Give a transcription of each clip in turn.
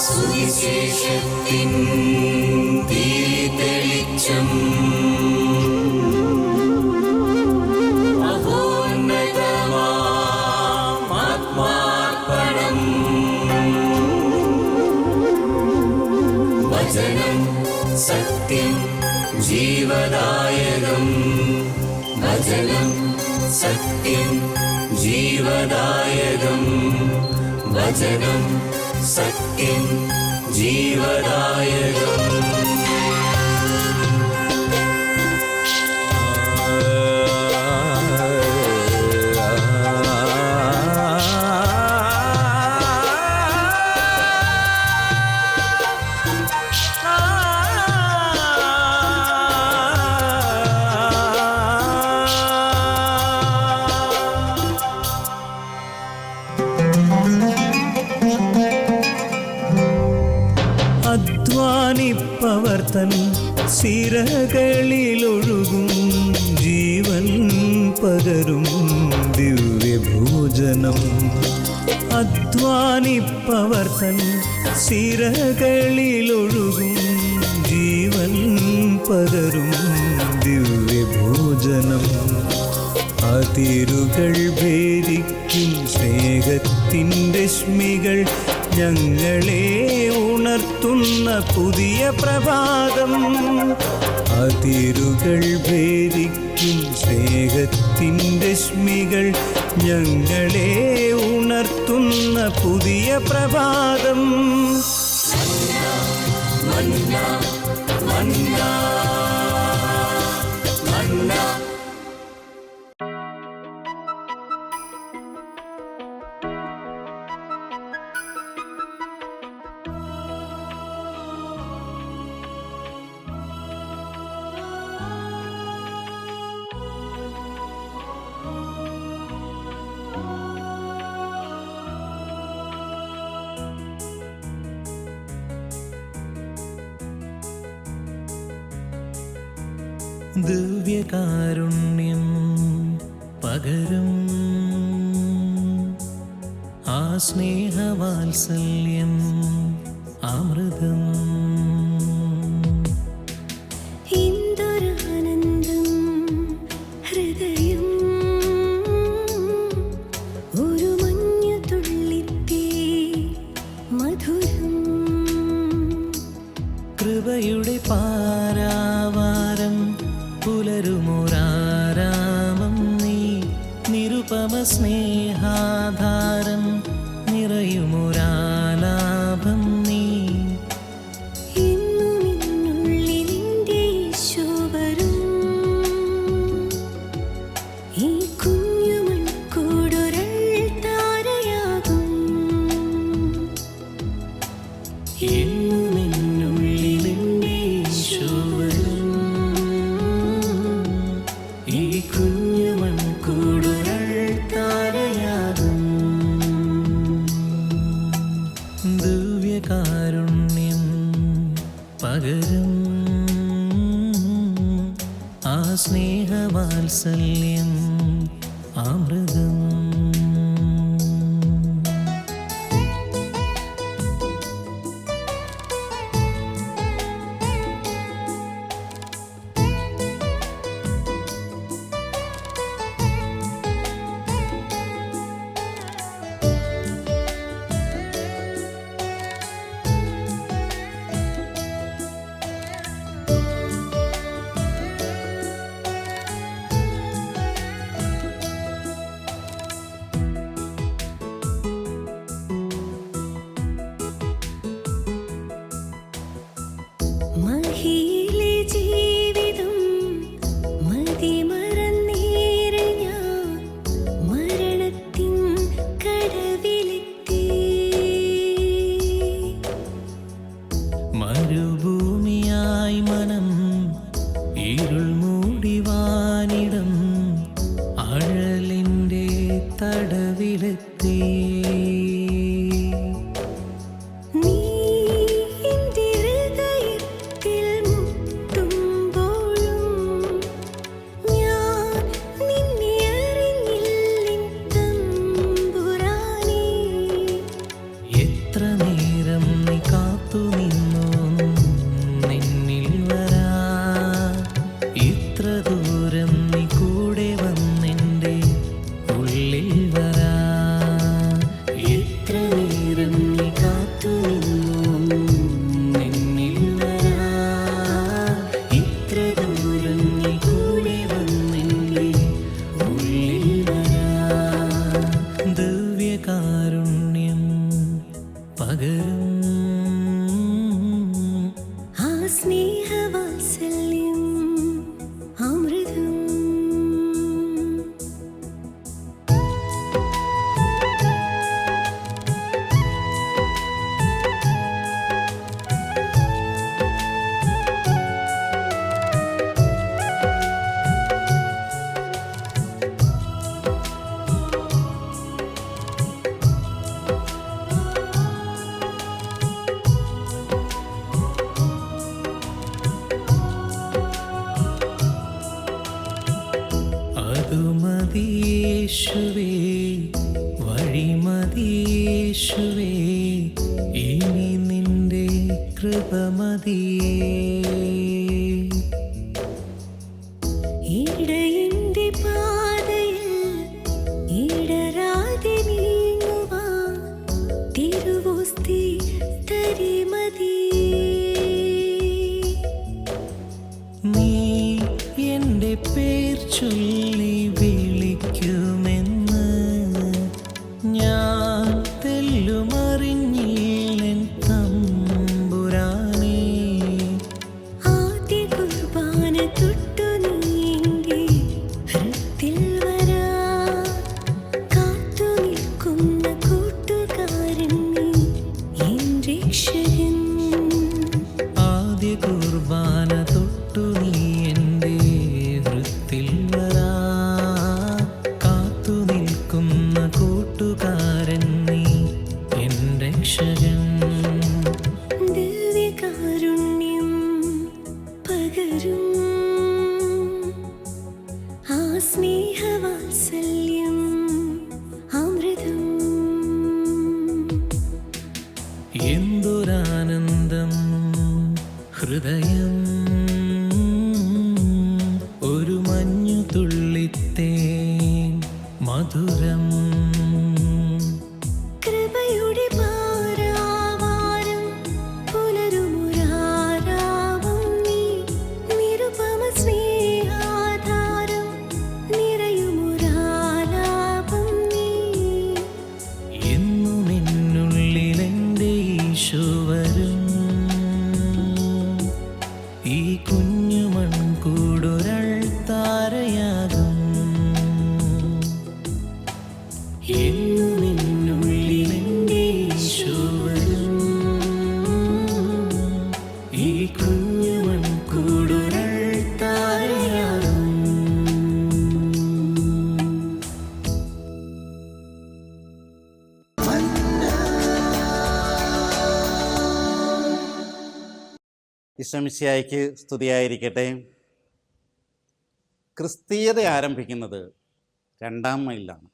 സുവിശേഷത്തിൻ ദീപ്തവെളിച്ചം ആത്മാർപ്പണം. വചനം സത്യം ജീവദായകം. വചനം സത്യം ജീവദായകം. വചനം സത്യം ജീവദായകം. അധ്വാനിപ്പവർത്തൻ സിരകളിലൊഴുകും ജീവൻ പകരും ദിവ്യഭോജനം. അധ്വാനിപ്പവർത്തൻ സിരകളിലൊഴുകും ജീവൻ പകരും ദിവ്യഭോജനം. അതിരുകൾ ഭേദിക്കും സ്നേഹത്തിൻ രശ്മികൾ ഞങ്ങളെ ഉണർത്തുന്ന പുതിയ പ്രഭാതം. അതിരുകൾ ഭേദിക്കും സ്നേഹത്തിൻ രശ്മികൾ ഞങ്ങളെ ഉണർത്തുന്ന പുതിയ പ്രഭാതം. മന്ന മന്ന മന്ന. ദിവ്യകാരുണ്യം പകരും ആ സ്നേഹവാത്സല്യം അമൃതം. എന്തൊരാനന്ദം ഹൃദയം ഒരു മഞ്ഞുതുള്ളിത്തെ മധുരം. കൃപയുടെ പാരാവാരം പുലരുമൊരാരാമം നീ. നിരുപമ സ്നേഹാധാരം നിറയുമൊരാലാഭം നീ. എന്നുമിന്നുള്ളിലിൻ്റെ ഈശോവരും ഈ കുഞ്ഞുമൺകൂടൊരൾ താരയാകും. എന്നുമിന്നുള്ളിലിൻ്റെ ഈശോവരും ഈ കുഞ്ഞുമൺകൂടൊരൾ താരയാകും. ദിവ്യകാരുണ്യം പകരും ആ സ്നേഹവാത്സല്യം അമൃതം. മഹിയിലെ ജീവിതം മതിമറന്നേറെ ഞാൻ മരണത്തിൻ കടവിലെത്തി. മരുഭൂമിയായി മനം ഇരുൾ മൂടിവാനിടം അഴലിൻ്റെ തടവിലെത്തി. നീ എൻ്റെ ഹൃദയത്തിൽ മുട്ടുമ്പോഴും ഞാൻ സ്നേഹവാത്സല്യം അമൃതം. അതുമതിയേശുവേ, വഴിമതിയേശുവേ, ഇനി നിന്റെ കൃപമതിയേ. ഇടയന്റെ പാതയിൽ ഇടരാതെ നീങ്ങുവാൻ തിരുവോസ്തി തരിമതിയേ. നീ എൻ്റെ പേർ ചൊല്ലി വിളിക്കുമെന്ന് ഞാൻ തെല്ലുമറിഞ്ഞില്ലെൻ തമ്പുരാനേ. ആദ്യ കുർബാന തൊട്ടു നീ എന്റെ ഹൃത്തിൽ വരാൻ കാത്തു നിൽക്കുന്ന കൂട്ടുകാരൻ നീ എൻ രക്ഷകൻ. ആദ്യ കുർബാന തൊട്ടു നീ എൻ്റെ ഹൃത്തിൽ വരാ, കാത്തു നിൽക്കുന്ന കൂട്ടുകാരൻ നീ എൻ രക്ഷകൻ. ദിവ്യകാരുണ്യം പകരും ആ സ്നേഹവാത്സല്യം അമൃതം. എന്തൊരാനന്ദം ഹൃദയം, ഒരു മഞ്ഞു തുള്ളിത്തേൻ മധുരം. കൃപയുടെ പാരാവാരം പുലരുമുരാരാവം നീ. നിരുപമ സ്നേഹാധാരം നിറയുമുരാലാപം നീ. എന്നും എന്നുള്ളിൽ എൻ്റെ ഈശോ വരും, ഈ കുഞ്ഞു മൺകൂടൊരൾ താരയാകും. എന്നും എന്നുള്ളിൽ എൻ്റെ ഈശോ വരും, ഈ കുഞ്ഞു മൺകൂടൊരൾ താരയാകും. ഈശോമിശിഹായ്ക്ക് സ്തുതിയായിരിക്കട്ടെ. ക്രിസ്തീയത ആരംഭിക്കുന്നത് 2-ാം മൈലിലാണ്.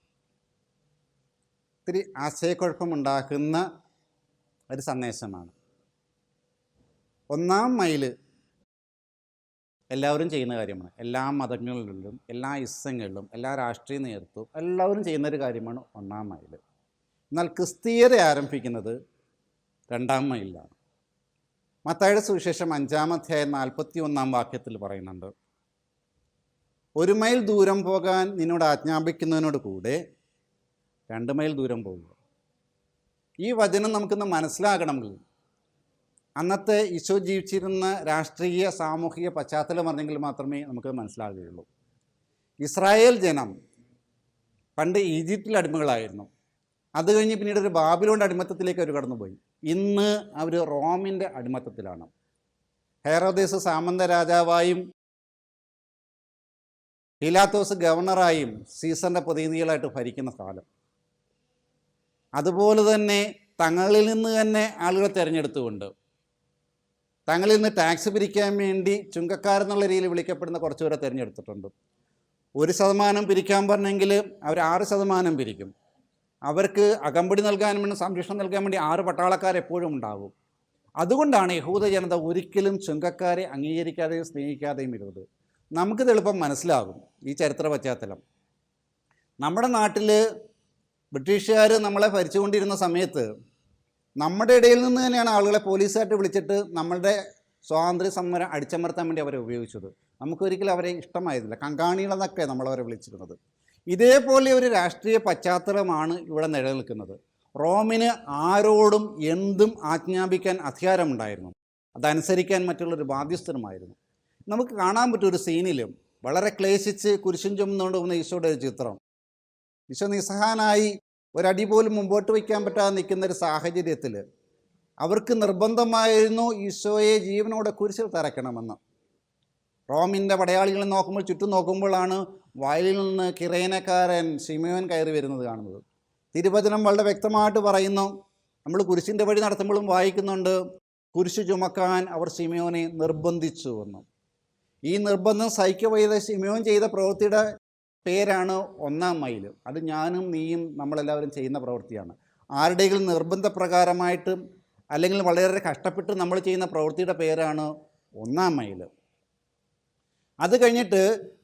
ഇത്തിരി ആശയക്കുഴപ്പമുണ്ടാക്കുന്ന ഒരു സന്ദേശമാണ്. 1-ാം മൈല് എല്ലാവരും ചെയ്യുന്ന കാര്യമാണ്. എല്ലാ മതങ്ങളിലും എല്ലാ ഇസ്സങ്ങളിലും എല്ലാ രാഷ്ട്രീയ നേതൃത്വവും എല്ലാവരും ചെയ്യുന്നൊരു കാര്യമാണ് 1-ാം മൈല്. എന്നാൽ ക്രിസ്തീയത ആരംഭിക്കുന്നത് 2-ാം മൈലിലാണ്. മത്തായിയുടെ സുവിശേഷം 5-ാം അധ്യായം 41-ാം വാക്യത്തിൽ പറയുന്നുണ്ട്, 1 മൈൽ ദൂരം പോകാൻ നിന്നോട് ആജ്ഞാപിക്കുന്നതിനോട് കൂടെ 2 മൈൽ ദൂരം പോകുക. ഈ വചനം നമുക്കിന്ന് മനസ്സിലാകണമെങ്കിൽ അന്നത്തെ ഈശോ ജീവിച്ചിരുന്ന രാഷ്ട്രീയ സാമൂഹിക പശ്ചാത്തലം അറിഞ്ഞെങ്കിൽ മാത്രമേ നമുക്ക് മനസ്സിലാകുകയുള്ളൂ. ഇസ്രായേൽ ജനം പണ്ട് ഈജിപ്തിൽ അടിമകളായിരുന്നു. അത് കഴിഞ്ഞ് പിന്നീട് ഒരു ബാബിലോണിൻ്റെ അടിമത്തത്തിലേക്ക് അവർ കടന്നുപോയി. ഇന്ന് അവർ റോമിൻ്റെ അടിമത്തത്തിലാണ്. ഹെറോദേസ് സാമന്ത രാജാവായും പീലാത്തോസ് ഗവർണറായും സീസറിൻ്റെ പ്രതിനിധികളായിട്ട് ഭരിക്കുന്ന കാലം. അതുപോലെ തന്നെ തങ്ങളിൽ നിന്ന് തന്നെ ആളുകളെ തിരഞ്ഞെടുത്തുകൊണ്ട് തങ്ങളിൽ നിന്ന് ടാക്സ് പിരിക്കാൻ വേണ്ടി ചുങ്കക്കാരെന്നുള്ള രീതിയിൽ വിളിക്കപ്പെടുന്ന കുറച്ച് പേരെ തിരഞ്ഞെടുത്തിട്ടുണ്ട്. 1% പിരിക്കാൻ പറഞ്ഞെങ്കിൽ അവർ 6% പിരിക്കും. അവർക്ക് അകമ്പടി നൽകാനും വേണ്ടി സംരക്ഷണം നൽകാൻ വേണ്ടി 6 പട്ടാളക്കാരെപ്പോഴും ഉണ്ടാകും. അതുകൊണ്ടാണ് യഹൂദ ജനത ഒരിക്കലും ചുങ്കക്കാരെ അംഗീകരിക്കാതെയും സ്നേഹിക്കാതെയും ഇരുന്നത്. നമുക്കിത് എളുപ്പം മനസ്സിലാകും ഈ ചരിത്ര പശ്ചാത്തലം. നമ്മുടെ നാട്ടിൽ ബ്രിട്ടീഷുകാർ നമ്മളെ ഭരിച്ചുകൊണ്ടിരുന്ന സമയത്ത് നമ്മുടെ ഇടയിൽ നിന്ന് തന്നെയാണ് ആളുകളെ പോലീസായിട്ട് വിളിച്ചിട്ട് നമ്മളുടെ സ്വാതന്ത്ര്യ സമരം അടിച്ചമർത്താൻ വേണ്ടി അവരെ ഉപയോഗിച്ചത്. നമുക്കൊരിക്കലും അവരെ ഇഷ്ടമായതില്ല. കങ്കാണികളെന്നൊക്കെ നമ്മളവരെ വിളിച്ചിരുന്നത്. ഇതേപോലെ ഒരു രാഷ്ട്രീയ പശ്ചാത്തലമാണ് ഇവിടെ നിലനിൽക്കുന്നത്. റോമിന് ആരോടും എന്തും ആജ്ഞാപിക്കാൻ അധികാരമുണ്ടായിരുന്നു. അതനുസരിക്കാൻ മറ്റുള്ളൊരു ബാധ്യസ്ഥനുമായിരുന്നു. നമുക്ക് കാണാൻ പറ്റും ഒരു സീനിലും വളരെ ക്ലേശിച്ച് കുരിശും ചുമന്നുകൊണ്ട് പോകുന്ന ഈശോയുടെ ഒരു ചിത്രം. ഈശോ നിസ്സഹായനായി ഒരടി പോലും മുമ്പോട്ട് വയ്ക്കാൻ പറ്റാതെ നിൽക്കുന്ന ഒരു സാഹചര്യത്തിൽ അവർക്ക് നിർബന്ധമായിരുന്നു ഈശോയെ ജീവനോടെ കുരിശിൽ തറയ്ക്കണമെന്ന്. റോമിൻ്റെ പടയാളികളെ നോക്കുമ്പോൾ ചുറ്റും നോക്കുമ്പോഴാണ് വയലിൽ നിന്ന് കിറേനക്കാരൻ ശിമയോൻ കയറി വരുന്നത് കാണുന്നത്. തിരുവചനം വളരെ വ്യക്തമായിട്ട് പറയുന്നു. നമ്മൾ കുരിശിൻ്റെ വഴി നടത്തുമ്പോഴും വായിക്കുന്നുണ്ട്, കുരിശ് ചുമക്കാൻ അവർ ശിമയോനെ നിർബന്ധിച്ചു എന്ന്. ഈ നിർബന്ധം സഹിക്കവയ്യാതെ ശിമയോൻ ചെയ്ത പ്രവൃത്തിയുടെ പേരാണ് 1-ാം മൈൽ. അത് ഞാനും നീയും നമ്മളെല്ലാവരും ചെയ്യുന്ന പ്രവൃത്തിയാണ്. ആരുടെയെങ്കിലും നിർബന്ധപ്രകാരമായിട്ട് അല്ലെങ്കിൽ വളരെ കഷ്ടപ്പെട്ട് നമ്മൾ ചെയ്യുന്ന പ്രവൃത്തിയുടെ പേരാണ് 1-ാം മൈൽ. അത് കഴിഞ്ഞിട്ട്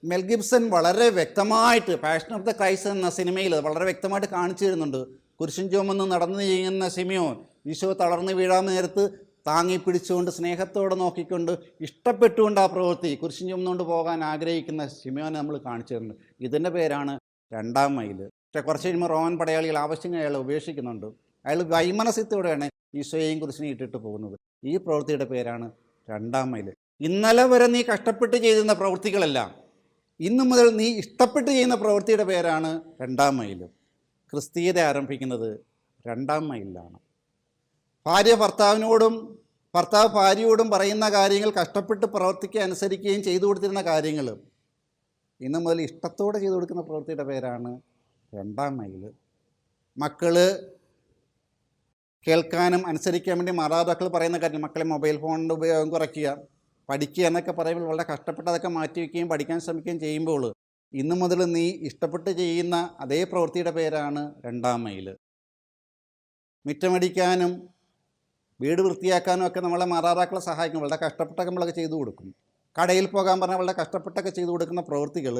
മെൽ ഗിബ്സൺ വളരെ വ്യക്തമായിട്ട് പാഷൻ ഓഫ് ദ ക്രൈസ്റ്റ് എന്ന സിനിമയിൽ വളരെ വ്യക്തമായിട്ട് കാണിച്ചു തരുന്നുണ്ട്. കുരിശും ചുമന്ന് നടന്നു ചെയ്യുന്ന ശിമയോൻ ഈശോ തളർന്ന് വീഴാൻ നേരത്ത് താങ്ങി പിടിച്ചുകൊണ്ട് സ്നേഹത്തോടെ നോക്കിക്കൊണ്ട് ഇഷ്ടപ്പെട്ടുകൊണ്ട് ആ പ്രവൃത്തി കുരിശും ചുമന്നുകൊണ്ട് പോകാൻ ആഗ്രഹിക്കുന്ന ശിമയോനെ നമ്മൾ കാണിച്ചു തരുന്നുണ്ട്. ഇതിൻ്റെ പേരാണ് 2-ാം മൈൽ. പക്ഷേ കുറച്ച് കഴിയുമ്പോൾ റോമൻ പടയാളികൾ ആവശ്യങ്ങൾ അയാളെ ഉപേക്ഷിക്കുന്നുണ്ട്. അയാൾ വൈമനസ്യത്തോടെയാണ് ഈശോയെയും കുരിശിനെ ഇട്ടിട്ട് പോകുന്നത്. ഈ പ്രവൃത്തിയുടെ പേരാണ് 2-ാം മൈൽ. ഇന്നലെ വരെ നീ കഷ്ടപ്പെട്ട് ചെയ്തിരുന്ന പ്രവൃത്തികളെല്ലാം ഇന്നു മുതൽ നീ ഇഷ്ടപ്പെട്ട് ചെയ്യുന്ന പ്രവൃത്തിയുടെ പേരാണ് 2-ാം മൈൽ. ക്രിസ്തീയത ആരംഭിക്കുന്നത് 2-ാം മൈലിലാണ്. ഭാര്യ ഭർത്താവിനോടും ഭർത്താവ് ഭാര്യയോടും പറയുന്ന കാര്യങ്ങൾ കഷ്ടപ്പെട്ട് പ്രവർത്തിക്കുക അനുസരിക്കുകയും ചെയ്തു കൊടുത്തിരുന്ന കാര്യങ്ങൾ ഇന്നു മുതൽ ഇഷ്ടത്തോടെ ചെയ്തു കൊടുക്കുന്ന പ്രവൃത്തിയുടെ പേരാണ് 2-ാം മൈൽ. മക്കൾ കേൾക്കാനും അനുസരിക്കാൻ വേണ്ടി മാതാപിതാക്കൾ പറയുന്ന കാര്യം, മക്കളെ മൊബൈൽ ഫോണിൻ്റെ ഉപയോഗം കുറയ്ക്കുക, പഠിക്കുക എന്നൊക്കെ പറയുമ്പോൾ വളരെ കഷ്ടപ്പെട്ട് അതൊക്കെ മാറ്റി വയ്ക്കുകയും പഠിക്കാൻ ശ്രമിക്കുകയും ചെയ്യുമ്പോൾ ഇന്നു മുതൽ നീ ഇഷ്ടപ്പെട്ട് ചെയ്യുന്ന അതേ പ്രവൃത്തിയുടെ പേരാണ് 2-ാം മൈൽ. മുറ്റമടിക്കാനും വീട് വൃത്തിയാക്കാനും ഒക്കെ നമ്മളെ മാതാപിതാക്കളെ സഹായിക്കും. വളരെ കഷ്ടപ്പെട്ടൊക്കെ നമ്മളൊക്കെ ചെയ്തു കൊടുക്കും. കടയിൽ പോകാൻ പറഞ്ഞാൽ വളരെ കഷ്ടപ്പെട്ടൊക്കെ ചെയ്തു കൊടുക്കുന്ന പ്രവൃത്തികൾ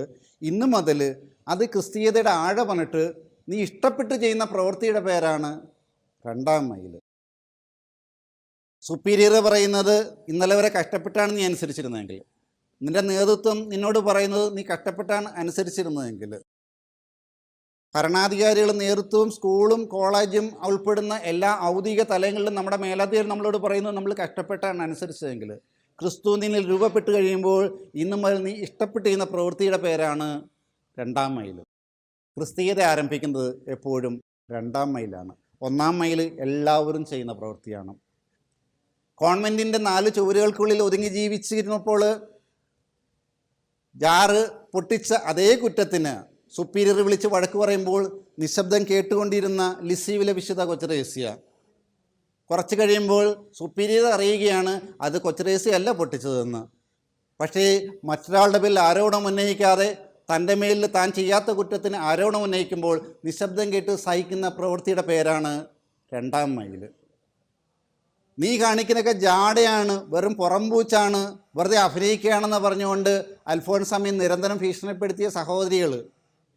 ഇന്നു മുതൽ അത് ക്രിസ്തീയതയുടെ ആഴ പറഞ്ഞിട്ട് നീ ഇഷ്ടപ്പെട്ട് ചെയ്യുന്ന പ്രവൃത്തിയുടെ പേരാണ് 2-ാം മൈൽ. സുപ്പീരിയർ പറയുന്നത് ഇന്നലെ വരെ കഷ്ടപ്പെട്ടാണ് നീ അനുസരിച്ചിരുന്നതെങ്കിൽ, നിൻ്റെ നേതൃത്വം നിന്നോട് പറയുന്നത് നീ കഷ്ടപ്പെട്ടാണ് അനുസരിച്ചിരുന്നതെങ്കിൽ, ഭരണാധികാരികളും നേതൃത്വവും സ്കൂളും കോളേജും ഉൾപ്പെടുന്ന എല്ലാ ഔദ്യോഗിക തലങ്ങളിലും നമ്മുടെ മേലധികാരി നമ്മളോട് പറയുന്നത് നമ്മൾ കഷ്ടപ്പെട്ടാണ് അനുസരിച്ചതെങ്കിൽ, ക്രിസ്തു നിന്നിൽ രൂപപ്പെട്ട് കഴിയുമ്പോൾ ഇന്നു മുതൽ നീ ഇഷ്ടപ്പെട്ട് ചെയ്യുന്ന പ്രവൃത്തിയുടെ പേരാണ് 2-ാം മൈൽ. ക്രിസ്തീയത ആരംഭിക്കുന്നത് എപ്പോഴും 2-ാം മൈലാണ്. 1-ാം മൈൽ എല്ലാവരും ചെയ്യുന്ന പ്രവൃത്തിയാണ്. കോൺവെൻറ്റിൻ്റെ 4 ചുവരുകൾക്കുള്ളിൽ ഒതുങ്ങി ജീവിച്ചിരുന്നപ്പോൾ ജാറ് പൊട്ടിച്ച അതേ കുറ്റത്തിന് സുപ്പീരിയർ വിളിച്ച് വഴക്ക് പറയുമ്പോൾ നിശബ്ദം കേട്ടുകൊണ്ടിരുന്ന ലിസീവിലെ വിശുദ്ധ കൊച്ചറേസ്യ കുറച്ച് കഴിയുമ്പോൾ സുപ്പീരിയർ അറിയുകയാണ് അത് കൊച്ചറേസ്യയല്ല പൊട്ടിച്ചതെന്ന്. പക്ഷേ മറ്റൊരാളുടെ പേരിൽ ആരോപണം ഉന്നയിക്കാതെ തൻ്റെ മേലിൽ താൻ ചെയ്യാത്ത കുറ്റത്തിന് ആരോപണം ഉന്നയിക്കുമ്പോൾ നിശബ്ദം കേട്ട് സഹിക്കുന്ന പ്രവൃത്തിയുടെ പേരാണ് 2-ാം മൈൽ. നീ കാണിക്കുന്നതൊക്കെ ജാടയാണ്, വെറും പുറംപൂച്ചാണ്, വെറുതെ അഭിനയിക്കുകയാണെന്ന് പറഞ്ഞുകൊണ്ട് അൽഫോൻസാമ്മയെ നിരന്തരം ഭീഷണിപ്പെടുത്തിയ സഹോദരികൾ,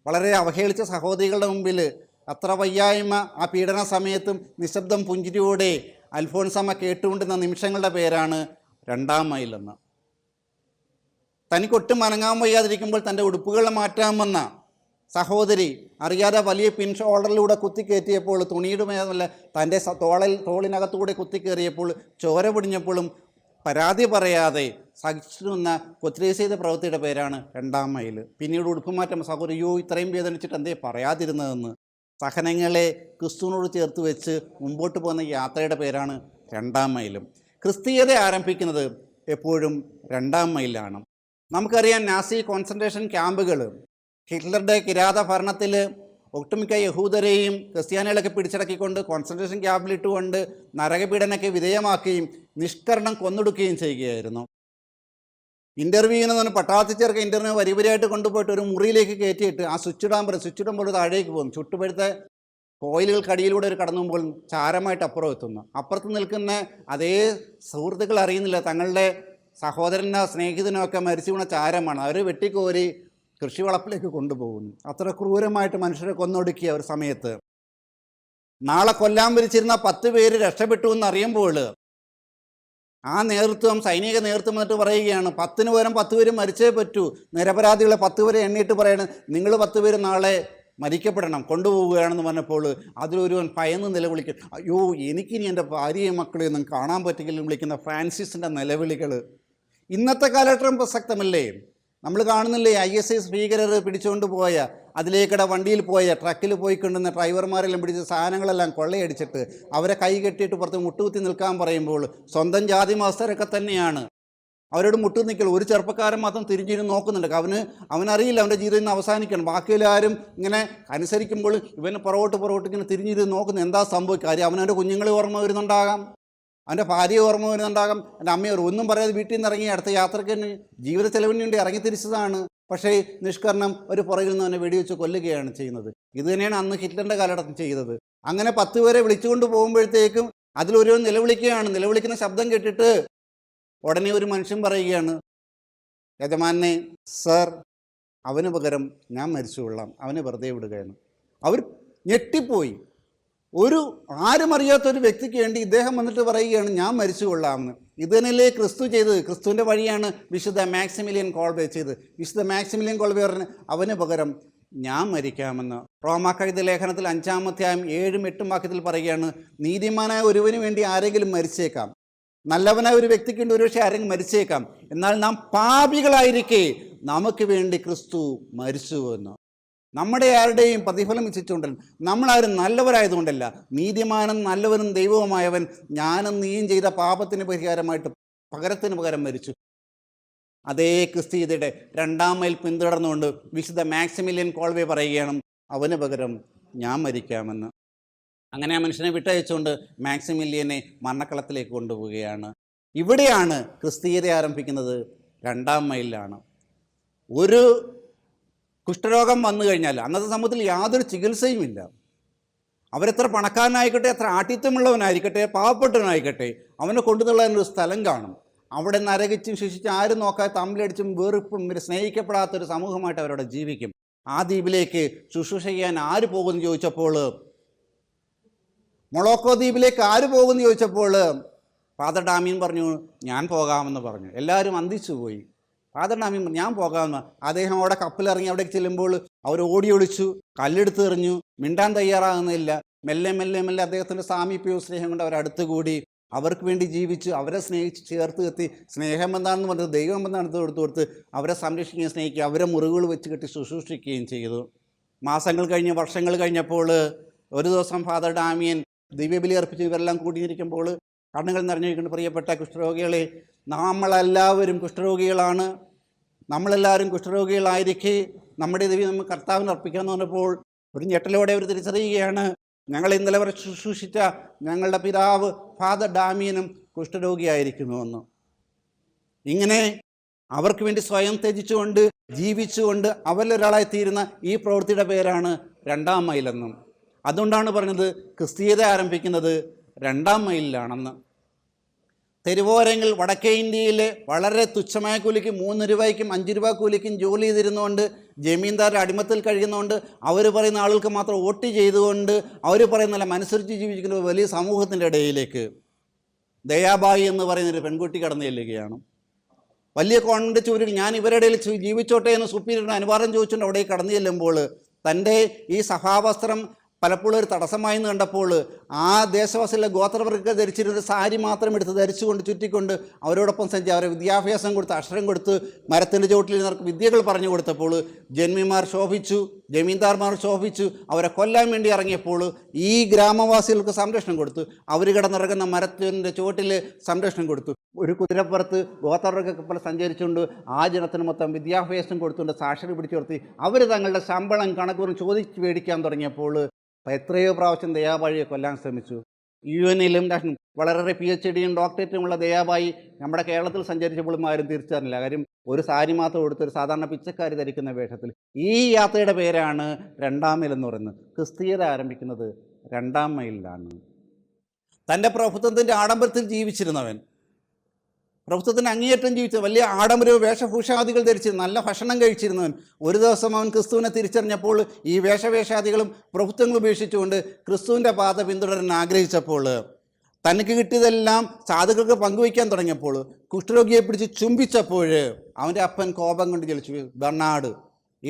വളരെ അവഹേളിച്ച സഹോദരികളുടെ മുമ്പിൽ അത്ര വയ്യായ്മ ആ പീഡന സമയത്തും നിശബ്ദം പുഞ്ചിരിയോടെ അൽഫോൻസാമ്മ കേട്ടുകൊണ്ടിരുന്ന നിമിഷങ്ങളുടെ പേരാണ് 2-ാം മൈലെന്ന്. തനിക്കൊട്ടും അനങ്ങാൻ വയ്യാതിരിക്കുമ്പോൾ തൻ്റെ ഉടുപ്പുകൾ മാറ്റാമെന്ന സഹോദരി അറിയാതെ വലിയ പിൻ ഷോൾഡറിലൂടെ കുത്തിക്കയറ്റിയപ്പോൾ, തുണിയുടെ മേലല്ല തൻ്റെ തോളിനകത്തൂടെ കുത്തിക്കയറിയപ്പോൾ, ചോര പൊടിഞ്ഞപ്പോഴും പരാതി പറയാതെ സഹിച്ചിരുന്ന കൊച്ചറേസ്യയുടെ പ്രവൃത്തിയുടെ പേരാണ് 2-ാം മൈൽ. പിന്നീട് ഉടുപ്പുമാറ്റം സഹോദരിയോ ഇത്രയും വേദനിച്ചിട്ട് എന്തേ പറയാതിരുന്നതെന്ന് സഹനങ്ങളെ ക്രിസ്തുവിനോട് ചേർത്ത് വെച്ച് മുമ്പോട്ട് പോകുന്ന യാത്രയുടെ പേരാണ് 2-ാം മൈലും. ക്രിസ്തീയത ആരംഭിക്കുന്നത് എപ്പോഴും 2-ാം മൈലാണ്. നമുക്കറിയാം നാസി കോൺസെൻട്രേഷൻ ക്യാമ്പുകൾ, ഹിറ്റ്ലറുടെ കിരാത ഭരണത്തിൽ ഒട്ടുമിക്ക യഹൂദരെയും ക്രിസ്ത്യാനികളൊക്കെ പിടിച്ചടക്കിക്കൊണ്ട് കോൺസെൻട്രേഷൻ ക്യാമ്പിലിട്ടുകൊണ്ട് നരകപീഡനಕ್ಕೆ വിധേയമാക്കുകയും നിഷ്കരണം കൊന്നൊടുക്കുകയും ചെയ്യുകയായിരുന്നു. ഇൻ്റർവ്യൂ എന്ന് പറഞ്ഞാൽ പട്ടാളത്തിൽ ചേർക്കുക ഇൻ്റർവ്യൂ വരിവരിയായിട്ട് കൊണ്ടുപോയിട്ട് ഒരു മുറിയിലേക്ക് കയറ്റിയിട്ട് ആ സ്വിച്ചിടുമ്പോൾ താഴേക്ക് പോകും. ചുട്ടുപഴുത്ത കോയിലുകൾക്കടിയിലൂടെ ഒരു കടന്നു പോകുമ്പോൾ ചാരമായിട്ട് അപ്പുറം എത്തുന്നു. അപ്പുറത്ത് നിൽക്കുന്ന അതേ സുഹൃത്തുക്കൾ അറിയുന്നില്ല തങ്ങളുടെ സഹോദരനോ സ്നേഹിതനോ ഒക്കെ മരിച്ചു വീണ ചാരമാണ്. അവർ വെട്ടിക്കോരി കൃഷി വളപ്പിലേക്ക് കൊണ്ടുപോകുന്നു. അത്ര ക്രൂരമായിട്ട് മനുഷ്യരെ കൊന്നൊടുക്കിയ ഒരു സമയത്ത് നാളെ കൊല്ലാൻ വിരിച്ചിരുന്ന 10 പേര് രക്ഷപ്പെട്ടു എന്നറിയുമ്പോൾ ആ നേതൃത്വം, സൈനിക നേതൃത്വം എന്നിട്ട് പറയുകയാണ് 10-ന് പകരം 10 പേര് മരിച്ചേ പറ്റൂ. നിരപരാധികളെ 10 പേരെ എണ്ണിയിട്ട് പറയണം, നിങ്ങൾ 10 പേര് നാളെ മരിക്കപ്പെടണം, കൊണ്ടുപോവുകയാണെന്ന് പറഞ്ഞപ്പോൾ അതിലൊരുവൻ ഭയന്ന് നിലവിളിക്കും, അയ്യോ എനിക്കിനി എൻ്റെ ഭാര്യയും മക്കളെയൊന്നും കാണാൻ പറ്റില്ലെന്ന് വിളിക്കുന്ന ഫ്രാൻസിസിൻ്റെ നിലവിളികൾ ഇന്നത്തെ കാലഘട്ടം പ്രസക്തമല്ലേ? നമ്മൾ കാണുന്നില്ലേ ISIS ഭീകരർ പിടിച്ചുകൊണ്ട് പോയ, അതിലേക്കിടെ വണ്ടിയിൽ പോയ, ട്രക്കിൽ പോയി കൊണ്ടുവന്ന ഡ്രൈവർമാരെല്ലാം പിടിച്ച സാധനങ്ങളെല്ലാം കൊള്ളയടിച്ചിട്ട് അവരെ കൈ കെട്ടിയിട്ട് പുറത്ത് മുട്ടുകുത്തി നിൽക്കാൻ പറയുമ്പോൾ സ്വന്തം ജാതി മതസ്ഥരൊക്കെ തന്നെയാണ് അവരോട് മുട്ടു നിൽക്കൽ. ഒരു ചെറുപ്പക്കാരൻ മാത്രം തിരിഞ്ഞിരുന്ന് നോക്കുന്നുണ്ട്. അവനറിയില്ല അവൻ്റെ ജീവിതം ഇന്ന് അവസാനിക്കണം. ബാക്കിയെല്ലാവരും ഇങ്ങനെ അനുസരിക്കുമ്പോൾ ഇവന് പുറകോട്ട് ഇങ്ങനെ തിരിഞ്ഞിരുന്ന് നോക്കുന്നു, എന്താ സംഭവിക്കുക. കാര്യം അവനവൻ്റെ കുഞ്ഞുങ്ങളെ ഓർമ്മ വരുന്നുണ്ടാകാം, അവൻ്റെ ഭാര്യയെ ഓർമ്മ വരുന്നുണ്ടാകാം, എൻ്റെ അമ്മയോർ ഒന്നും പറയാതെ വീട്ടിൽ നിന്ന് ഇറങ്ങി അടുത്ത യാത്രയ്ക്ക് ജീവിത ചെലവിന് വേണ്ടി ഇറങ്ങി തിരിച്ചതാണ്. പക്ഷേ നിഷ്കരണം ഒരു പുറകിൽ നിന്ന് അവനെ വെടിവെച്ച് കൊല്ലുകയാണ് ചെയ്യുന്നത്. ഇത് തന്നെയാണ് അന്ന് ഹിറ്റ്ലറിൻ്റെ കാലഘട്ടത്തിൽ ചെയ്തത്. അങ്ങനെ 10 പേരെ വിളിച്ചുകൊണ്ട് പോകുമ്പോഴത്തേക്കും അതിലൊരു നിലവിളിക്കുകയാണ്. നിലവിളിക്കുന്ന ശബ്ദം കേട്ടിട്ട് ഉടനെ ഒരു മനുഷ്യൻ പറയുകയാണ്, യജമാനെ സർ, അവന് പകരം ഞാൻ മരിച്ചു കൊള്ളാം, അവനെ വെറുതെ വിടുകയാണ്. അവർ ഞെട്ടിപ്പോയി. ആരും അറിയാത്തൊരു വ്യക്തിക്ക് വേണ്ടി ഇദ്ദേഹം വന്നിട്ട് പറയുകയാണ് ഞാൻ മരിച്ചു കൊള്ളാമെന്ന്. ഇത് തന്നെയല്ലേ ക്രിസ്തു ചെയ്തത്? ക്രിസ്തുവിൻ്റെ വഴിയാണ് വിശുദ്ധ മാക്സിമിലിയൻ കോൾവേ ചെയ്ത്. വിശുദ്ധ മാക്സിമിലിയൻ കോൾവേ പറഞ്ഞ് അവന് പകരം ഞാൻ മരിക്കാമെന്ന്. റോമാക്കഴുത ലേഖനത്തിൽ 5-ാം അധ്യായം 7-ഉം 8-ഉം വാക്യത്തിൽ പറയുകയാണ്, നീതിമാനായ ഒരുവന് വേണ്ടി ആരെങ്കിലും മരിച്ചേക്കാം, നല്ലവനായ ഒരു വ്യക്തിക്ക് വേണ്ടി ഒരുപക്ഷെ ആരെങ്കിലും മരിച്ചേക്കാം, എന്നാൽ നാം പാപികളായിരിക്കെ നമുക്ക് വേണ്ടി ക്രിസ്തു മരിച്ചുവെന്ന്. നമ്മുടെ ആരുടെയും പ്രതിഫലം ഇച്ഛിച്ചുകൊണ്ടല്ല, നമ്മളാരും നല്ലവരായതുകൊണ്ടല്ല, നീതിമാനും നല്ലവനും ദൈവവുമായവൻ ഞാനും നീയും ചെയ്ത പാപത്തിന് പരിഹാരമായിട്ട് പകരത്തിന് പകരം മരിച്ചു. അതേ ക്രിസ്തീയതയുടെ 2-ാം മൈൽ പിന്തുടർന്നുകൊണ്ട് വിശുദ്ധ മാക്സിമിലിയൻ കോൾവേ പറയുകയാണ് അവന് പകരം ഞാൻ മരിക്കാമെന്ന്. അങ്ങനെ ആ മനുഷ്യനെ വിട്ടയച്ചുകൊണ്ട് മാക്സിമിലിയനെ മരണക്കളത്തിലേക്ക് കൊണ്ടുപോവുകയാണ്. ഇവിടെയാണ് ക്രിസ്തീയത ആരംഭിക്കുന്നത്, 2-ാം മൈലിലാണ്. ഒരു കുഷ്ഠരോഗം വന്നു കഴിഞ്ഞാൽ അന്നത്തെ സമൂഹത്തിൽ യാതൊരു ചികിത്സയും ഇല്ല. അവരെത്ര പണക്കാരനായിക്കട്ടെ, എത്ര ആഠിത്യമുള്ളവനായിരിക്കട്ടെ, പാവപ്പെട്ടവനായിക്കട്ടെ, അവനെ കൊണ്ടുതള്ളാനൊരു സ്ഥലം കാണും. അവിടെ നരകിച്ചും ശിക്ഷിച്ചും ആരും നോക്കാതെ തമ്മിലടിച്ചും വെറുപ്പും സ്നേഹിക്കപ്പെടാത്തൊരു സമൂഹമായിട്ട് അവരവിടെ ജീവിക്കും. ആ ദ്വീപിലേക്ക് ശുശ്രൂഷ ചെയ്യാൻ ആര് പോകുമെന്ന് ചോദിച്ചപ്പോൾ, മൊളോക്കോ ദ്വീപിലേക്ക് ആര് പോകുമെന്ന് ചോദിച്ചപ്പോൾ ഫാദർ ഡാമിയൻ പറഞ്ഞു ഞാൻ പോകാമെന്ന് പറഞ്ഞു. എല്ലാവരും അന്തിച്ചു പോയി. ഫാദർ ഡാമിയൻ പറഞ്ഞു ഞാൻ പോകാമെന്ന്. അദ്ദേഹം അവിടെ കപ്പലിറങ്ങി അവിടേക്ക് ചെല്ലുമ്പോൾ അവർ ഓടി ഒളിച്ചു, കല്ലെടുത്ത് എറിഞ്ഞു, മിണ്ടാൻ തയ്യാറാകുന്നില്ല. മെല്ലെ മെല്ലെ മെല്ലെ അദ്ദേഹത്തിൻ്റെ സാമീപ്യവും സ്നേഹം കൊണ്ട് അവരടുത്തുകൂടി അവർക്ക് വേണ്ടി ജീവിച്ചു, അവരെ സ്നേഹിച്ച് ചേർത്ത് കെത്തി. സ്നേഹം എന്താണെന്ന് പറഞ്ഞത് ദൈവം എന്താണെന്ന് കൊടുത്ത് അവരെ സംരക്ഷിക്കുകയും സ്നേഹിക്കുകയും അവരെ മുറിവുകൾ വെച്ച് കെട്ടി ശുശ്രൂഷിക്കുകയും ചെയ്തു. മാസങ്ങൾ കഴിഞ്ഞ് വർഷങ്ങൾ കഴിഞ്ഞപ്പോൾ ഒരു ദിവസം ഫാദർ ഡാമിയൻ ദിവ്യബലി അർപ്പിച്ച് ഇവരെല്ലാം കൂടിയിരിക്കുമ്പോൾ കണ്ണുകൾ നിറഞ്ഞിരിക്കുന്നു, പ്രിയപ്പെട്ട കുഷ്ഠരോഗികളെ, നമ്മളെല്ലാവരും കുഷ്ഠരോഗികളാണ്, നമ്മളെല്ലാവരും കുഷ്ഠരോഗികളായിരിക്കെ നമ്മുടെ ദിവ്യ നമ്മൾ കർത്താവിന് അർപ്പിക്കാമെന്ന് പറഞ്ഞപ്പോൾ ഒരു ഞെട്ടലോടെ അവർ തിരിച്ചറിയുകയാണ്, ഞങ്ങൾ ഇന്നലെ വരെ ശുശ്രൂഷിച്ച ഞങ്ങളുടെ പിതാവ് ഫാദർ ഡാമിയനും കുഷ്ഠരോഗിയായിരിക്കുന്നുവെന്ന്. ഇങ്ങനെ അവർക്ക് വേണ്ടി സ്വയം ത്യജിച്ചുകൊണ്ട് ജീവിച്ചുകൊണ്ട് അവരിലൊരാളായിത്തീരുന്ന ഈ പ്രവൃത്തിയുടെ പേരാണ് 2-ാം മൈലെന്നും. അതുകൊണ്ടാണ് പറഞ്ഞത് ക്രിസ്തീയത ആരംഭിക്കുന്നത് 2-ാം മൈലിലാണെന്ന്. തെരുവോരങ്ങൾ വടക്കേ ഇന്ത്യയിലെ വളരെ തുച്ഛമായ കൂലിക്കും 3 രൂപയ്ക്കും 5 രൂപ കൂലിക്കും ജോലി ചെയ്തിരുന്നുകൊണ്ട്, ജമീന്ദാരുടെ അടിമത്തിൽ കഴിയുന്നതുകൊണ്ട്, അവർ പറയുന്ന ആളുകൾക്ക് മാത്രം വോട്ട് ചെയ്തുകൊണ്ട്, അവർ പറയുന്നല്ല അനുസരിച്ച് ജീവിക്കുന്ന വലിയ സമൂഹത്തിൻ്റെ ഇടയിലേക്ക് ദയാബായി എന്ന് പറയുന്നൊരു പെൺകുട്ടി കടന്നു ചെല്ലുകയാണ്. വലിയ കോൺവെൻ്റ് ചുവരിൽ ഞാൻ ഇവരുടെ ഇടയിൽ ജീവിച്ചോട്ടെ എന്ന് സുപ്പീരിയറിന് അനുവാദം ചോദിച്ചുകൊണ്ട് അവിടെ കടന്നു ചെല്ലുമ്പോൾ തൻ്റെ ഈ സഭാവസ്ത്രം പലപ്പോഴും ഒരു തടസ്സമായി എന്ന് കണ്ടപ്പോൾ ആ ദേശവാസികളുടെ ഗോത്രവർഗ്ഗ ധരിച്ചിരുന്ന സാരി മാത്രം എടുത്ത് ധരിച്ചുകൊണ്ട് ചുറ്റിക്കൊണ്ട് അവരോടൊപ്പം സഞ്ചരിച്ച് അവരെ വിദ്യാഭ്യാസം കൊടുത്ത് അക്ഷരം കൊടുത്ത് മരത്തിൻ്റെ ചുവട്ടിൽ നിന്നവർക്ക് വിദ്യകൾ പറഞ്ഞു കൊടുത്തപ്പോൾ ജന്മിമാർ ശോഭിച്ചു, ജമീന്ദാർമാർ ശോഭിച്ചു. അവരെ കൊല്ലാൻ വേണ്ടി ഇറങ്ങിയപ്പോൾ ഈ ഗ്രാമവാസികൾക്ക് സംരക്ഷണം കൊടുത്തു. അവർ കിടന്നിറങ്ങുന്ന മരത്തിൻ്റെ ചുവട്ടിൽ സംരക്ഷണം കൊടുത്തു. ഒരു കുതിരപ്പുറത്ത് ഗോത്രവർഗ്ഗ സഞ്ചരിച്ചുകൊണ്ട് ആ ജനത്തിന് മൊത്തം വിദ്യാഭ്യാസം കൊടുത്തുകൊണ്ട് സാക്ഷരത പിടിച്ചു നിർത്തി. അവർ തങ്ങളുടെ ശമ്പളം കണക്കുകളും ചോദിച്ച് മേടിക്കാൻ തുടങ്ങിയപ്പോൾ എത്രയോ പ്രാവശ്യം ദയാബായിയെ കൊല്ലാൻ ശ്രമിച്ചു. UN-ലും വളരെ PhD-യും ഡോക്ടറേറ്റുമുള്ള ദയാബായി നമ്മുടെ കേരളത്തിൽ സഞ്ചരിച്ചപ്പോഴും ആരും തിരിച്ചറിഞ്ഞില്ല. കാര്യം ഒരു സാരി മാത്രം കൊടുത്തൊരു സാധാരണ പിച്ചക്കാരി ധരിക്കുന്ന വേഷത്തിൽ. ഈ യാത്രയുടെ പേരാണ് 2-ാം മൈൽ എന്ന് പറയുന്നത്. ക്രിസ്തീയത ആരംഭിക്കുന്നത് 2-ാം മൈലിലാണ്. തൻ്റെ പ്രഭുത്വത്തിൻ്റെ ആഡംബരത്തിൽ ജീവിച്ചിരുന്നവൻ, പ്രഭുത്വത്തിന് അങ്ങേയറ്റം ജീവിച്ചു, വലിയ ആഡംബരവും വേഷഭൂഷാദികൾ ധരിച്ച് നല്ല ഭക്ഷണം കഴിച്ചിരുന്നവൻ, ഒരു ദിവസം അവൻ ക്രിസ്തുവിനെ തിരിച്ചറിഞ്ഞപ്പോൾ ഈ വേഷവേഷാദികളും പ്രഭുത്വങ്ങളും ഉപേക്ഷിച്ചുകൊണ്ട് ക്രിസ്തുവിൻ്റെ പാത പിന്തുടരാൻ ആഗ്രഹിച്ചപ്പോൾ, തനിക്ക് കിട്ടിയതെല്ലാം സാധുക്കൾക്ക് പങ്കുവയ്ക്കാൻ തുടങ്ങിയപ്പോൾ, കുഷ്ഠരോഗിയെ പിടിച്ച് ചുംബിച്ചപ്പോൾ അവൻ്റെ അപ്പൻ കോപം കൊണ്ട് ജലിച്ചു. ബർണാഡ്,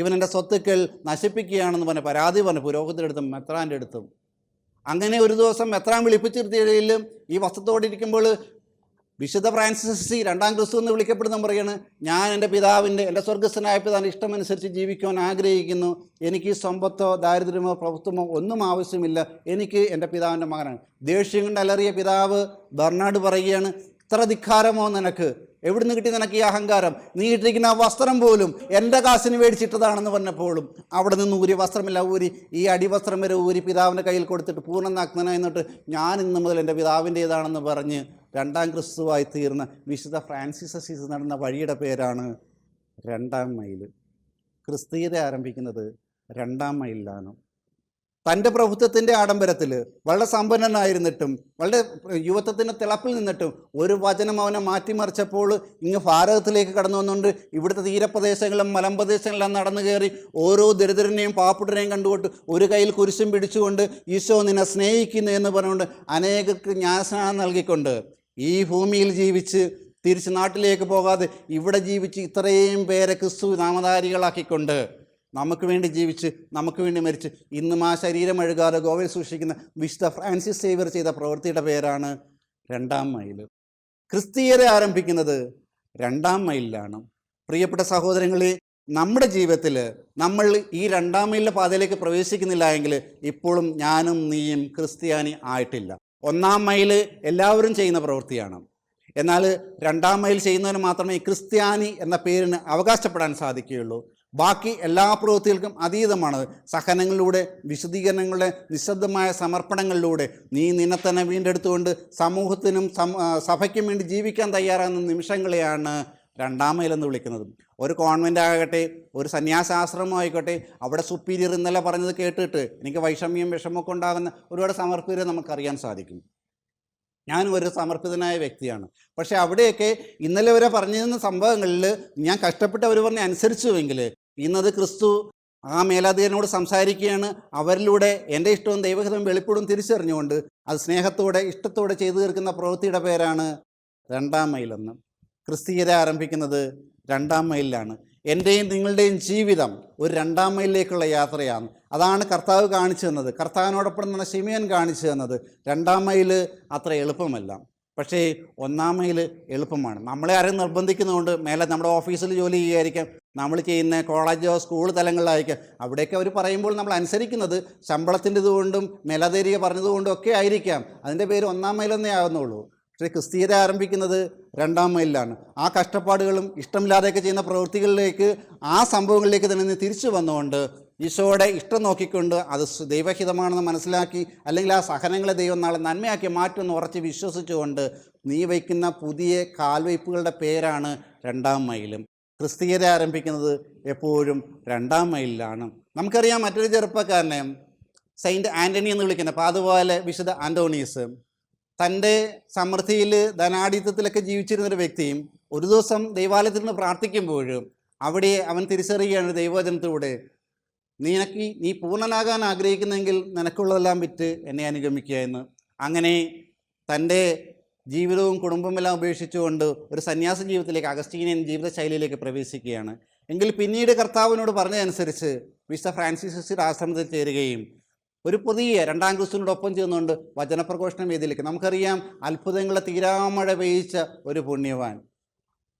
ഇവൻ എൻ്റെ സ്വത്തുക്കൾ നശിപ്പിക്കുകയാണെന്ന് പറഞ്ഞ് പരാതി പറഞ്ഞു പുരോഹിതരുടെ അടുത്തും മെത്രാൻ്റെ അടുത്തും. അങ്ങനെ ഒരു ദിവസം മെത്രാൻ വിളിപ്പിച്ചിരുത്തിയിലും ഈ വസ്ത്രത്തോടിരിക്കുമ്പോൾ വിശുദ്ധ ഫ്രാൻസിസ് രണ്ടാം ക്രിസ്തു എന്ന് വിളിക്കപ്പെടുന്ന പറയാണ്, ഞാൻ എൻ്റെ പിതാവിൻ്റെ, എൻ്റെ സ്വർഗസ്ഥനായ പിതാവിൻ്റെ ഇഷ്ടമനുസരിച്ച് ജീവിക്കുവാൻ ആഗ്രഹിക്കുന്നു. എനിക്ക് സമ്പത്തോ ദാരിദ്ര്യമോ പ്രഭുത്വമോ ഒന്നും ആവശ്യമില്ല. എനിക്ക് എൻ്റെ പിതാവിൻ്റെ മകനാണ്. ദേഷ്യം കൊണ്ട് അലറിയ പിതാവ് ബർണാഡ് പറയുകയാണ്, ഇത്ര ധിക്കാരമോ നിനക്ക്? എവിടുന്ന് കിട്ടി നിനക്ക് ഈ അഹങ്കാരം? നീ ഇട്ടിരിക്കുന്ന ആ വസ്ത്രം പോലും എൻ്റെ കാശിന് മേടിച്ചിട്ടതാണെന്ന് പറഞ്ഞപ്പോഴും അവിടെ നിന്ന് ഊരി വസ്ത്രമില്ല ഊരി ഈ അടിവസ്ത്രം വരെ ഊരി പിതാവിൻ്റെ കയ്യിൽ കൊടുത്തിട്ട് പൂർണ്ണ നഗ്നനായി നിന്നിട്ട് ഞാൻ ഇന്ന് മുതൽ എൻ്റെ പിതാവിൻ്റേതാണെന്ന് പറഞ്ഞ് രണ്ടാം ക്രിസ്തുവായി തീർന്ന വിശുദ്ധ ഫ്രാൻസിസ് അസീസി നടന്ന വഴിയുടെ പേരാണ് രണ്ടാം മൈൽ. ക്രിസ്തീയത ആരംഭിക്കുന്നത് രണ്ടാം മൈലിലാണ്. തൻ്റെ പ്രഭുത്വത്തിൻ്റെ ആഡംബരത്തിൽ വളരെ സമ്പന്നനായിരുന്നിട്ടും വളരെ യുവത്വത്തിൻ്റെ തിളപ്പിൽ നിന്നിട്ടും ഒരു വചനം അവനെ മാറ്റിമറിച്ചപ്പോൾ ഇങ്ങ് ഭാരതത്തിലേക്ക് കടന്നു വന്നുകൊണ്ട് ഇവിടുത്തെ തീരപ്രദേശങ്ങളിലും മലമ്പ്രദേശങ്ങളിലും നടന്നു കയറി ഓരോ ദരിദ്രനെയും പാവപ്പെട്ടവരെയും കണ്ടുകൊണ്ട് ഒരു കയ്യിൽ കുരിശും പിടിച്ചുകൊണ്ട് ഈശോ നിന്നെ സ്നേഹിക്കുന്നു എന്ന് പറഞ്ഞുകൊണ്ട് അനേകർക്ക് ജ്ഞാനസ്നാനം നൽകിക്കൊണ്ട് ഈ ഭൂമിയിൽ ജീവിച്ച് തിരിച്ച് നാട്ടിലേക്ക് പോകാതെ ഇവിടെ ജീവിച്ച് ഇത്രയും പേരെ ക്രിസ്തു നാമധാരികളാക്കിക്കൊണ്ട് നമുക്ക് വേണ്ടി ജീവിച്ച് നമുക്ക് വേണ്ടി മരിച്ച് ഇന്നും ആ ശരീരം അഴുകാതെ ഗോവയിൽ സൂക്ഷിക്കുന്ന വിശുദ്ധ ഫ്രാൻസിസ് സേവ്യർ ചെയ്ത പ്രവൃത്തിയുടെ പേരാണ് രണ്ടാം മൈൽ. ക്രിസ്തീയത ആരംഭിക്കുന്നത് രണ്ടാം മൈലിലാണ്. പ്രിയപ്പെട്ട സഹോദരങ്ങളെ, നമ്മുടെ ജീവിതത്തിൽ നമ്മൾ ഈ രണ്ടാം മൈലിൻ്റെ പാതയിലേക്ക് പ്രവേശിക്കുന്നില്ല എങ്കിൽ ഇപ്പോഴും ഞാനും നീയും ക്രിസ്ത്യാനി ആയിട്ടില്ല. ഒന്നാം മൈൽ എല്ലാവരും ചെയ്യുന്ന പ്രവൃത്തിയാണ്. എന്നാൽ രണ്ടാം മൈൽ ചെയ്യുന്നവന് മാത്രമേ ക്രിസ്ത്യാനി എന്ന പേരിന് അവകാശപ്പെടാൻ സാധിക്കുകയുള്ളൂ. ബാക്കി എല്ലാ പ്രവൃത്തികൾക്കും അതീതമാണ്. സഹനങ്ങളിലൂടെ, വിശദീകരണങ്ങളുടെ നിശബ്ദമായ സമർപ്പണങ്ങളിലൂടെ നീ നിന്നെ തന്നെ വീണ്ടെടുത്തുകൊണ്ട് സമൂഹത്തിനും സഭയ്ക്കും വേണ്ടി ജീവിക്കാൻ തയ്യാറാകുന്ന നിമിഷങ്ങളെയാണ് രണ്ടാം മൈലെന്ന് വിളിക്കുന്നത്. ഒരു കോൺവെൻ്റ് ആകട്ടെ, ഒരു സന്യാസാശ്രമം ആയിക്കോട്ടെ, അവിടെ സുപ്പീരിയർ ഇന്നലെ പറഞ്ഞത് കേട്ടിട്ട് എനിക്ക് വിഷമമൊക്കെ ഉണ്ടാകുന്ന ഒരുപാട് സമർപ്പിതരെ നമുക്കറിയാൻ സാധിക്കും. ഞാനും ഒരു സമർപ്പിതനായ വ്യക്തിയാണ്. പക്ഷേ അവിടെയൊക്കെ ഇന്നലെ വരെ പറഞ്ഞിരുന്ന സംഭവങ്ങളിൽ ഞാൻ കഷ്ടപ്പെട്ട് അവർ പറഞ്ഞ് അനുസരിച്ചുവെങ്കിൽ ഇന്നത് ക്രിസ്തു ആ മേലാധികാരിനോട് സംസാരിക്കുകയാണ്. അവരിലൂടെ എൻ്റെ ഇഷ്ടവും ദൈവഹിതവും വെളിപ്പെടും തിരിച്ചറിഞ്ഞുകൊണ്ട് അത് സ്നേഹത്തോടെ ഇഷ്ടത്തോടെ ചെയ്തു തീർക്കുന്ന പ്രവൃത്തിയുടെ പേരാണ് രണ്ടാം മൈലെന്ന്. ക്രിസ്തീയത ആരംഭിക്കുന്നത് രണ്ടാം മൈലിലാണ്. എൻ്റെയും നിങ്ങളുടെയും ജീവിതം ഒരു രണ്ടാം മൈലിലേക്കുള്ള യാത്രയാണ്. അതാണ് കർത്താവ് കാണിച്ചു തന്നത്. കർത്താവിനോടൊപ്പം തന്നെ ശിമിയോൻ കാണിച്ചു തന്നത്. രണ്ടാം മൈൽ അത്ര എളുപ്പമല്ല, പക്ഷേ ഒന്നാം മൈൽ എളുപ്പമാണ്. നമ്മളെ ആരും നിർബന്ധിക്കുന്നതുകൊണ്ട് മേലെ നമ്മുടെ ഓഫീസിൽ ജോലി ചെയ്യുമായിരിക്കാം, നമ്മൾ ചെയ്യുന്ന കോളേജോ സ്കൂൾ തലങ്ങളിലായിരിക്കാം, അവിടെയൊക്കെ അവർ പറയുമ്പോൾ നമ്മൾ അനുസരിക്കുന്നത് ശമ്പളത്തിൻ്റെ ഇതുകൊണ്ടും മേലധികാരി പറഞ്ഞതുകൊണ്ടും ഒക്കെ ആയിരിക്കാം. അതിൻ്റെ പേര് ഒന്നാം മൈലെന്നേ ആകുന്നുള്ളൂ. പക്ഷേ ക്രിസ്തീയത ആരംഭിക്കുന്നത് രണ്ടാം മൈലിലാണ്. ആ കഷ്ടപ്പാടുകളും ഇഷ്ടമില്ലാതെയൊക്കെ ചെയ്യുന്ന പ്രവൃത്തികളിലേക്ക്, ആ സംഭവങ്ങളിലേക്ക് തന്നെ തിരിച്ചു വന്നുകൊണ്ട് ഈശോയുടെ ഇഷ്ടം നോക്കിക്കൊണ്ട് അത് ദൈവഹിതമാണെന്ന് മനസ്സിലാക്കി, അല്ലെങ്കിൽ ആ സഹനങ്ങളെ ദൈവം നാളെ നന്മയാക്കി മാറ്റുമെന്ന് ഉറച്ച് വിശ്വസിച്ചുകൊണ്ട് നീ വയ്ക്കുന്ന പുതിയ കാൽവയ്പ്പുകളുടെ പേരാണ് രണ്ടാം മൈലും. ക്രിസ്തീയത ആരംഭിക്കുന്നത് എപ്പോഴും രണ്ടാം മൈലിലാണ്. നമുക്കറിയാം മറ്റൊരു ചെറുപ്പക്കാരനെ സെയിൻറ്റ് ആൻ്റണി എന്ന് വിളിക്കുന്നത്. അപ്പോൾ അതുപോലെ വിശുദ്ധ ആൻ്റോണീസ് തൻ്റെ സമൃദ്ധിയിൽ ധനാഢ്യത്വത്തിലൊക്കെ ജീവിച്ചിരുന്നൊരു വ്യക്തിയും ഒരു ദിവസം ദൈവാലയത്തിൽ നിന്ന് പ്രാർത്ഥിക്കുമ്പോഴും അവിടെ അവൻ തിരിച്ചറിയുകയാണ് ദൈവവചനത്തിലൂടെ, നീ പൂർണ്ണനാകാൻ ആഗ്രഹിക്കുന്നെങ്കിൽ നിനക്കുള്ളതെല്ലാം വിറ്റ് എന്നെ അനുഗമിക്കുക എന്ന്. അങ്ങനെ തൻ്റെ ജീവിതവും കുടുംബമെല്ലാം ഉപേക്ഷിച്ചുകൊണ്ട് ഒരു സന്യാസ ജീവിതത്തിലേക്ക്, അഗസ്റ്റീനിയൻ ജീവിതശൈലിയിലേക്ക് പ്രവേശിക്കുകയാണ്. എങ്കിൽ പിന്നീട് കർത്താവിനോട് പറഞ്ഞതനുസരിച്ച് വിശുദ്ധ ഫ്രാൻസിസ് ആശ്രമത്തിൽ ചേരുകയും ഒരു പുതിയ രണ്ടാം ക്രിസ്തുവിനോടൊപ്പം ചേർന്നുകൊണ്ട് വചനപ്രഘോഷണ വേദിയിലേക്ക്, നമുക്കറിയാം അത്ഭുതങ്ങളെ തീരാമഴ പെയ്യിച്ച ഒരു പുണ്യവാൻ,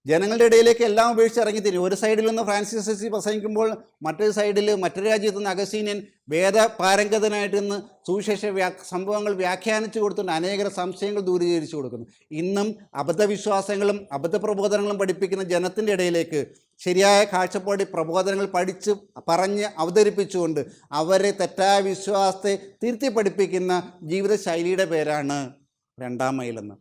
ജനങ്ങളുടെ ഇടയിലേക്ക് എല്ലാം ഉപേക്ഷിച്ച് ഇറങ്ങിത്തിരിക്കും. ഒരു സൈഡിൽ നിന്ന് ഫ്രാൻസിസ് അസീസി പ്രസംഗിക്കുമ്പോൾ മറ്റൊരു സൈഡിൽ മറ്റൊരു രാജ്യത്ത് നിന്ന് അഗസ്റ്റീനിയൻ വേദപാരംഗതനായിട്ട് നിന്ന് സുവിശേഷ സംഭവങ്ങൾ വ്യാഖ്യാനിച്ചു കൊടുത്തുകൊണ്ട് അനേകം സംശയങ്ങൾ ദൂരീകരിച്ചു കൊടുക്കുന്നു. ഇന്നും അബദ്ധവിശ്വാസങ്ങളും അബദ്ധപ്രബോധനങ്ങളും പഠിപ്പിക്കുന്ന ജനത്തിൻ്റെ ഇടയിലേക്ക് ശരിയായ കാഴ്ചപ്പാടി പ്രബോധനങ്ങൾ പഠിച്ച് പറഞ്ഞ് അവതരിപ്പിച്ചുകൊണ്ട് അവരെ തെറ്റായ വിശ്വാസത്തെ തിരുത്തി പഠിപ്പിക്കുന്ന ജീവിതശൈലിയുടെ പേരാണ് രണ്ടാം മൈലെന്ന്.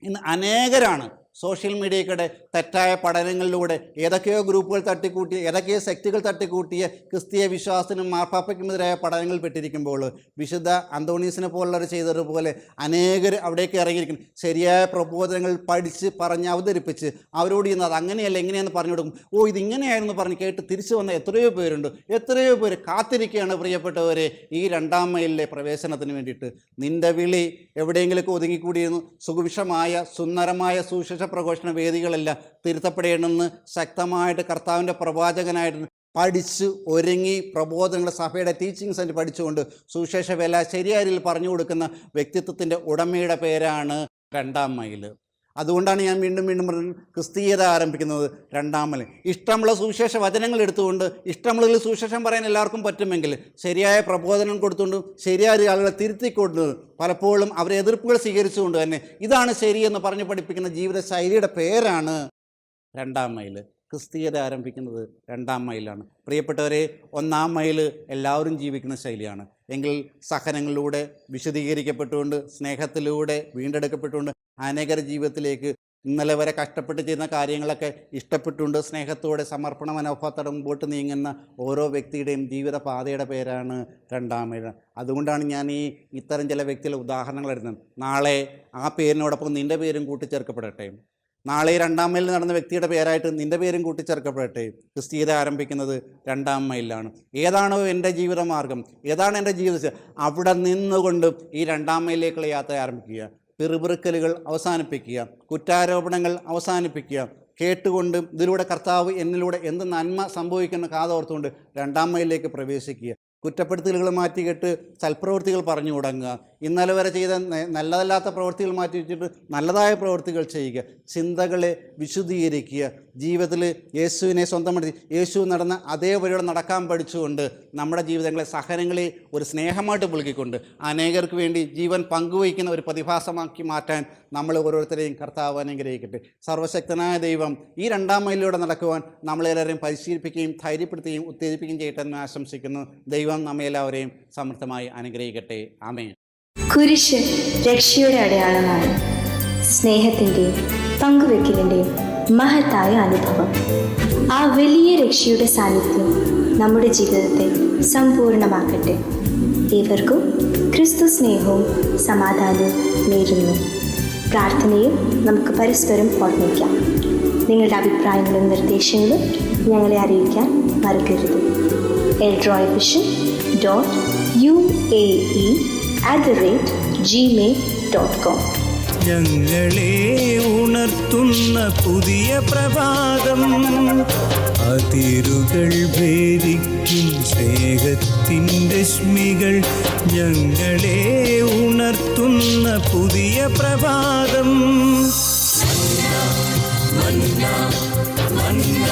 ഇന്ന് അനേകരാണ് സോഷ്യൽ മീഡിയയ്ക്കിടെ തെറ്റായ പഠനങ്ങളിലൂടെ ഏതൊക്കെയോ ഗ്രൂപ്പുകൾ തട്ടിക്കൂട്ടിയ, ഏതൊക്കെയോ സെക്റ്റുകൾ തട്ടിക്കൂട്ടിയ ക്രിസ്തീയ വിശ്വാസത്തിനും മാർപ്പാപ്പയ്ക്കുമെതിരായ പഠനങ്ങൾ പെട്ടിരിക്കുമ്പോൾ വിശുദ്ധ അന്തോണീസിനെ പോലുള്ളവർ ചെയ്തതുപോലെ അനേകർ അവിടേക്ക് ഇറങ്ങിയിരിക്കുന്നു. ശരിയായ പ്രബോധനങ്ങൾ പഠിച്ച് പറഞ്ഞ് അവതരിപ്പിച്ച് അവരോട് ഇന്ന് അത് അങ്ങനെയല്ല എങ്ങനെയാണെന്ന് പറഞ്ഞു കൊടുക്കും. ഇതിങ്ങനെയായിരുന്നു പറഞ്ഞ് കേട്ട് തിരിച്ചു വന്ന എത്രയോ പേരുണ്ട്. എത്രയോ പേര് കാത്തിരിക്കുകയാണ് പ്രിയപ്പെട്ടവരെ ഈ രണ്ടാം മൈലിലെ പ്രവേശനത്തിന് വേണ്ടിയിട്ട്. നിൻ്റെ വിളി എവിടെയെങ്കിലൊക്കെ ഒതുങ്ങിക്കൂടിയിരുന്നു. സുവിശമായ സുന്ദരമായ സുവിശേഷ പ്രഘോഷണ വേദികളെല്ലാം തിരുത്തപ്പെടണമെന്ന് ശക്തമായിട്ട് കർത്താവിൻ്റെ പ്രവാചകനായിട്ട് പഠിച്ച് ഒരുങ്ങി പ്രബോധനങ്ങൾ സഭയുടെ ടീച്ചിങ് സെൻറ്റർ പഠിച്ചുകൊണ്ട് സുവിശേഷ വേല ശരിയായ രീതിയിൽ പറഞ്ഞു കൊടുക്കുന്ന വ്യക്തിത്വത്തിൻ്റെ ഉടമയുടെ പേരാണ് 2-ാം മൈൽ. അതുകൊണ്ടാണ് ഞാൻ വീണ്ടും പറഞ്ഞത്, ക്രിസ്തീയത ആരംഭിക്കുന്നത് 2-ാം മൈൽ. ഇഷ്ടമുള്ള സുവിശേഷ വചനങ്ങൾ എടുത്തുകൊണ്ട് ഇഷ്ടമുള്ളതിൽ സുവിശേഷം പറയാൻ എല്ലാവർക്കും പറ്റുമെങ്കിൽ ശരിയായ പ്രബോധനം കൊടുത്തുകൊണ്ട് ശരിയായ ആളുകളെ തിരുത്തിക്കൊണ്ട് പലപ്പോഴും അവരെ എതിർപ്പുകൾ സ്വീകരിച്ചുകൊണ്ട് തന്നെ ഇതാണ് ശരിയെന്ന് പറഞ്ഞ് പഠിപ്പിക്കുന്ന ജീവിത ശൈലിയുടെ പേരാണ് 2-ാം മൈൽ. ക്രിസ്തീയത ആരംഭിക്കുന്നത് 2-ാം മൈലാണ്. പ്രിയപ്പെട്ടവരെ, 1-ാം മൈൽ എല്ലാവരും ജീവിക്കുന്ന ശൈലിയാണ്. എങ്കിൽ സഹനങ്ങളിലൂടെ വിശദീകരിക്കപ്പെട്ടുകൊണ്ട് സ്നേഹത്തിലൂടെ വീണ്ടെടുക്കപ്പെട്ടുകൊണ്ട് അനേകരുടെ ജീവിതത്തിലേക്ക് ഇന്നലെ വരെ കഷ്ടപ്പെട്ട് ചെയ്യുന്ന കാര്യങ്ങളൊക്കെ ഇഷ്ടപ്പെട്ടുകൊണ്ട് സ്നേഹത്തോടെ സമർപ്പണ മനോഭാവത്തോടെ മുമ്പോട്ട് നീങ്ങുന്ന ഓരോ വ്യക്തിയുടെയും ജീവിത പാതയുടെ പേരാണ് 2-ാം മൈൽ. അതുകൊണ്ടാണ് ഞാൻ ഇത്തരം ചില വ്യക്തികളുടെ ഉദാഹരണങ്ങൾ എടുക്കുന്നത്. നാളെ ആ പേരിനോടൊപ്പം നിൻ്റെ പേരും കൂട്ടിച്ചേർക്കപ്പെടട്ടെ. നാളെ 2-ാം മൈലിൽ നടന്ന വ്യക്തിയുടെ പേരായിട്ട് നിൻ്റെ പേരും കൂട്ടിച്ചേർക്കപ്പെടട്ടെ. ക്രിസ്തീയത ആരംഭിക്കുന്നത് 2-ാം മൈലിലാണ്. ഏതാണോ എൻ്റെ ജീവിതമാർഗം, ഏതാണ് എൻ്റെ ജീവിതം, അവിടെ നിന്നുകൊണ്ട് ഈ 2-ാം മൈലിലേക്കുള്ള യാത്ര ആരംഭിക്കുക. പിറുപിറുക്കലുകൾ അവസാനിപ്പിക്കുക, കുറ്റാരോപണങ്ങൾ അവസാനിപ്പിക്കുക, കേട്ടുകൊണ്ട് ഇതിലൂടെ കർത്താവ് എന്നിലൂടെ എന്ത് നന്മ സംഭവിക്കുന്ന കാതോർത്തുകൊണ്ട് 2-ാം മൈലിലേക്ക് പ്രവേശിക്കുക. കുറ്റപ്പെടുത്തലുകൾ മാറ്റിക്കെട്ട് സൽപ്രവൃത്തികൾ പറഞ്ഞു തുടങ്ങുക. ഇന്നലെ വരെ ചെയ്ത നല്ലതല്ലാത്ത പ്രവൃത്തികൾ മാറ്റി വെച്ചിട്ട് നല്ലതായ പ്രവൃത്തികൾ ചെയ്യുക. ചിന്തകളെ വിശുദ്ധീകരിക്കുക. ജീവിതത്തിൽ യേശുവിനെ സ്വന്തമാക്കി യേശു നടന്ന അതേ വഴിയോടെ നടക്കാൻ പഠിച്ചുകൊണ്ട് നമ്മുടെ ജീവിതങ്ങളെ സഹനങ്ങളെ ഒരു സ്നേഹമായിട്ട് പുലുക്കിക്കൊണ്ട് അനേകർക്ക് വേണ്ടി ജീവൻ പങ്കുവയ്ക്കുന്ന ഒരു പ്രതിഭാസമാക്കി മാറ്റാൻ നമ്മൾ ഓരോരുത്തരെയും കർത്താവ് അനുഗ്രഹിക്കട്ടെ. സർവശക്തനായ ദൈവം ഈ 2-ാം മൈലിലൂടെ നടക്കുവാൻ നമ്മളെല്ലാവരെയും പരിശീലിപ്പിക്കുകയും ധൈര്യപ്പെടുത്തുകയും ഉത്തേജിപ്പിക്കുകയും ചെയ്യട്ടെ എന്ന് ആശംസിക്കുന്നു. ദൈവം നമ്മെ എല്ലാവരെയും സമൃദ്ധമായി അനുഗ്രഹിക്കട്ടെ. ആമേൻ. കുരിശ് രക്ഷയുടെ അടയാളമാണ്. സ്നേഹത്തിൻ്റെയും പങ്കുവെക്കലിൻ്റെയും മഹത്തായ അനുഭവം. ആ വലിയ രക്ഷയുടെ സാന്നിധ്യം നമ്മുടെ ജീവിതത്തെ സമ്പൂർണ്ണമാക്കട്ടെ. ഏവർക്കും ക്രിസ്തു സ്നേഹവും സമാധാനവും നേരുന്നു. പ്രാർത്ഥനയിൽ നമുക്ക് പരസ്പരം ഓർമ്മിക്കാം. നിങ്ങളുടെ അഭിപ്രായങ്ങളും നിർദ്ദേശങ്ങളും ഞങ്ങളെ അറിയിക്കാൻ മറക്കരുത്. eldroyvision.uae@gmail.com. ഞങ്ങളെ ഉണർത്തുന്ന പുതിയ പ്രഭാതം, അതിരുകൾ ഭേദിക്കും സ്നേഹത്തിൻ രശ്മികൾ. ഞങ്ങളെ ഉണർത്തുന്ന പുതിയ പ്രഭാതം. മന്ന മന്ന